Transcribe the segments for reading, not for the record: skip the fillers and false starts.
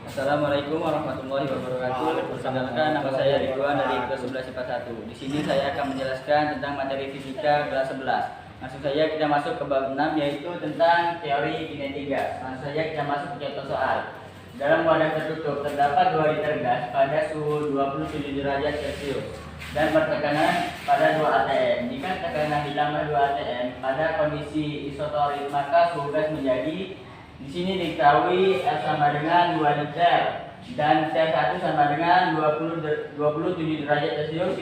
Assalamualaikum warahmatullahi wabarakatuh. Perkenalkan, nama saya Ridwan dari kelas 11 IPA 1. Di sini saya akan menjelaskan tentang materi fisika kelas 11. Langsung saja kita masuk ke bab 6, yaitu tentang teori kinetika. Langsung saja kita masuk ke contoh soal. Dalam wadah tertutup terdapat 2 liter gas pada suhu 27 derajat Celcius dan bertekanan pada 2 atm. Jika tekanan ditambah 2 atm pada kondisi isotorik, maka suhu gas menjadi, di sini diketahui F sama dengan 2 liter dan T1 sama dengan 27 derajat Celcius.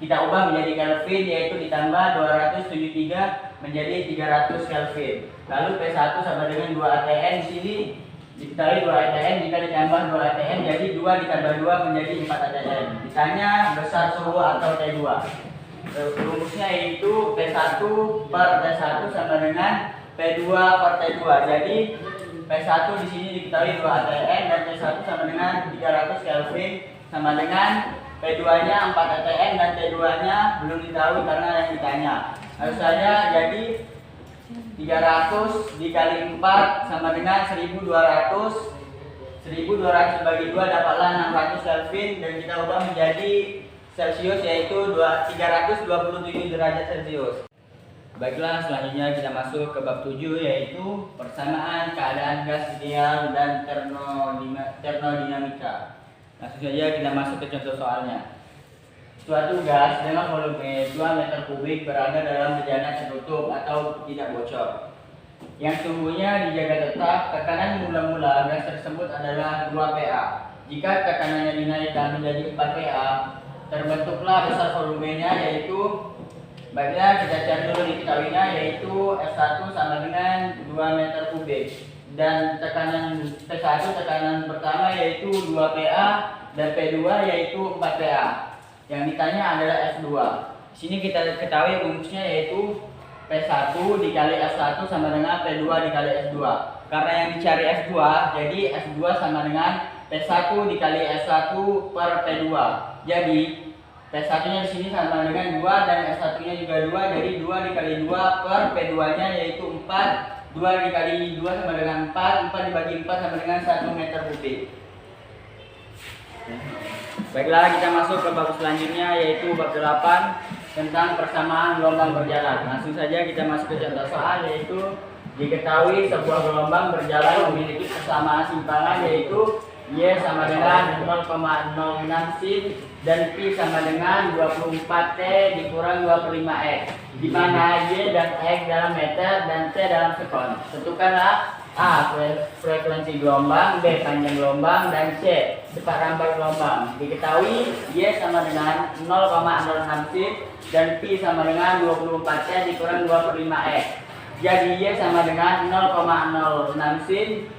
Kita ubah menjadi Kelvin, yaitu ditambah 273 menjadi 300 Kelvin. Lalu P1 sama dengan 2 atm. Di sini diketahui 2 atm, jika ditambah 2 atm jadi 2 ditambah 2 menjadi 4 atm. Ditanya besar suhu atau T2. Rumusnya yaitu P1 per T1 sama dengan P2 per T2. Jadi P1 di sini diketahui 2 atm dan T1 sama dengan 300 Kelvin sama dengan P2-nya 4 atm dan T2-nya belum diketahui karena yang ditanya. Harus saja jadi 300 dikali 4 sama dengan 1200. 1200 bagi 2 dapatlah 600 Kelvin dan kita ubah menjadi Celcius, yaitu 327 derajat Celcius. Baiklah, selanjutnya kita masuk ke bab 7, yaitu persamaan keadaan gas ideal dan termodinamika. Langsung saja kita masuk ke contoh soalnya. Suatu gas dengan volume 2 meter kubik berada dalam bejana tertutup atau tidak bocor, yang suhunya dijaga tetap. Tekanan mula-mula gas tersebut adalah 2 PA. Jika tekanannya dinaikkan menjadi 4 PA, terbentuklah besar volumenya, yaitu, baiklah kita cari dulu diketahuinya, yaitu F1 sama dengan 2 meter kubik dan tekanan P1 tekanan pertama yaitu 2 PA dan P2 yaitu 4 PA. Yang ditanya adalah F2. Di sini kita ketahui rumusnya yaitu P1 dikali F1 sama dengan P2 dikali F2. Karena yang dicari F2, jadi F2 sama dengan P1 dikali F1 per P2. Jadi P1-nya di sini sama dengan 2 dan S1-nya juga 2, jadi 2 dikali 2 per P2-nya yaitu 4. 2 dikali 2 sama dengan 4, 4 dibagi 4 sama dengan 1 meter kubik. Baiklah, kita masuk ke bab selanjutnya, yaitu bab 8 tentang persamaan gelombang berjalan. Langsung saja kita masuk ke contoh soal, yaitu diketahui sebuah gelombang berjalan memiliki persamaan simpangan, yaitu Y sama dengan 0,06 sin dan Pi sama dengan 24T dikurang 25X, di mana Y dan X dalam meter dan T dalam sekon. Tentukanlah A frekuensi gelombang, B panjang gelombang, dan C cepat rambat gelombang. Diketahui Y sama dengan 0,06 sin dan Pi sama dengan 24T dikurang 25X. Jadi Y sama dengan 0,06 sin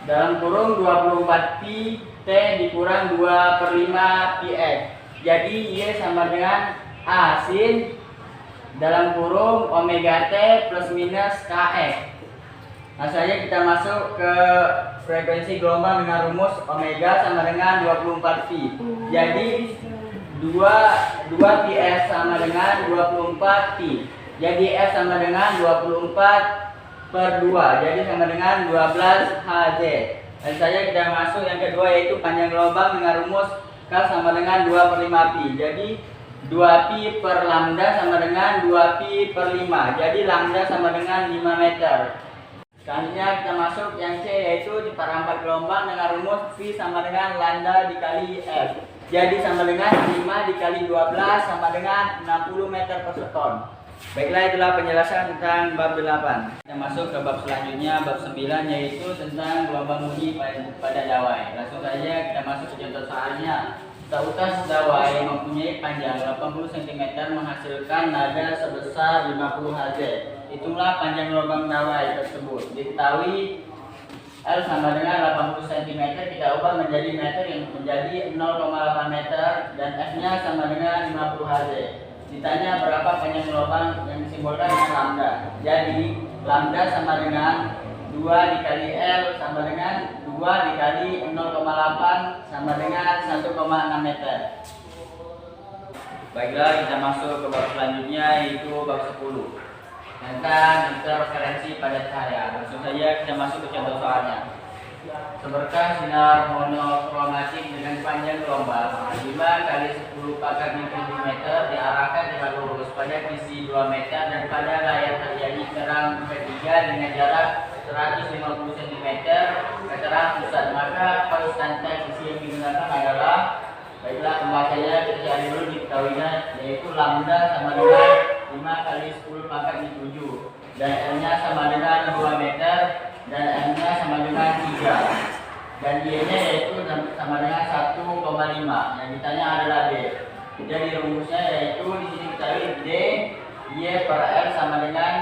dalam kurung 24 pi T dikurang 2/5 pi X. Jadi Y sama dengan A sin dalam kurung omega T plus minus Kx. Nah, saja kita masuk ke frekuensi gelombang dengan rumus omega sama dengan 24 pi. Jadi 2 ps sama dengan 24 pi. Jadi F sama dengan 24 per 2, jadi sama dengan 12 Hz. Dan saja kita masuk yang kedua, yaitu panjang gelombang dengan rumus K sama dengan 2/5 pi. Jadi 2 pi per lambda sama dengan 2 pi per 5. Jadi lambda sama dengan 5 meter. Selanjutnya kita masuk yang C, yaitu cepat rambat gelombang dengan rumus V sama dengan lambda dikali F. Jadi sama dengan 5 dikali 12 sama dengan 60 meter per sekon. Baiklah, itulah penjelasan tentang bab 8. Kita masuk ke bab selanjutnya, bab 9, yaitu tentang gelombang bunyi pada dawai. Langsung saja kita masuk ke contoh soalnya. Seutas dawai mempunyai panjang 80 cm menghasilkan nada sebesar 50 Hz. Itulah panjang gelombang dawai tersebut. Diketahui L sama dengan 80 cm, kita ubah menjadi meter yang menjadi 0,8 meter dan F-nya sama dengan 50 Hz. Ditanya berapa panjang gelombang yang disimbolkan dengan lambda. Jadi lambda sama dengan 2 dikali L sama dengan 2 dikali 0,8 sama dengan 1,6 meter. Baiklah, kita masuk ke bab selanjutnya, yaitu bab 10 tentang interferensi pada cahaya. Langsung saja kita masuk ke contoh soalnya. seberkas sinar monokromatik dengan panjang gelombang 5 kali 10 pangkat 7 meter diarahkan tegak lurus pada sisi 2 meter dan pada layar terjadi terang ketiga dengan jarak 150 cm ke terang pusat. Maka konstanta sisi yang digunakan adalah, baiklah pembacanya kita cari dulu diketahuinya, yaitu lambda sama dengan 5 kali 10 pangkat 7 dan L-nya sama dengan 2 meter dan M-nya sama dengan 3 dan Y-nya yaitu sama dengan 1,5. Yang ditanya adalah D. Jadi rumusnya yaitu di sini kita lihat D Y per L sama dengan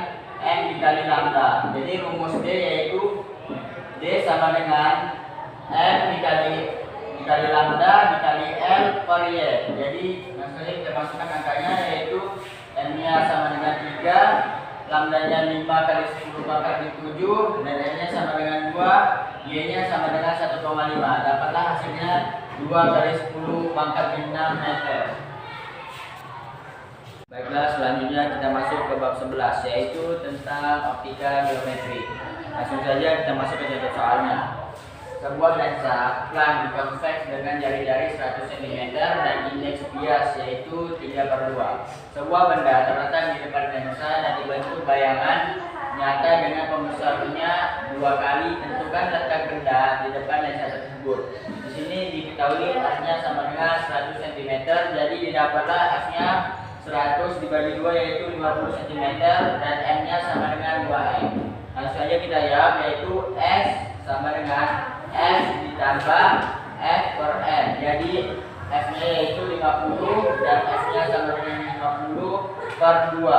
M dikali lambda. Jadi rumus D yaitu D sama dengan M dikali lambda dikali L per Y. Jadi langsung saja kita masukkan angkanya, yaitu M-nya sama dengan 3, lambdanya 5 kali 10 pangkat 7 dan L-nya sama dengan 2, Y-nya sama dengan 1,5. Dapatlah hasilnya 2 kali 10 pangkat 6 meter. Baiklah, selanjutnya kita masuk ke bab 11, yaitu tentang optika geometri. Langsung saja kita masuk ke contoh soalnya. Sebuah lensa plan dikonveks dengan jari-jari 100 cm dan indeks bias yaitu 3/2. Sebuah benda terletak di depan lensa dan dibentuk bayangan nyata dengan pembesarannya 2 kali. Tentukan letak benda di depan lensa tersebut. Di sini diketahui asnya sama dengan 100 cm, jadi didapatlah asnya 100 dibagi 2 yaitu 50 cm dan M-nya sama dengan 2M. Langsung saja kita jawab, yaitu S sama dengan S ditambah F per M. Jadi F-nya yaitu 50 dan F-nya sama dengan 50 per 2.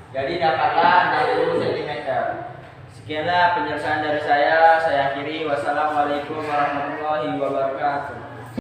Jadi dapatlah 60 cm. Sekianlah penjelasan dari saya akhiri. Wassalamualaikum warahmatullahi wabarakatuh.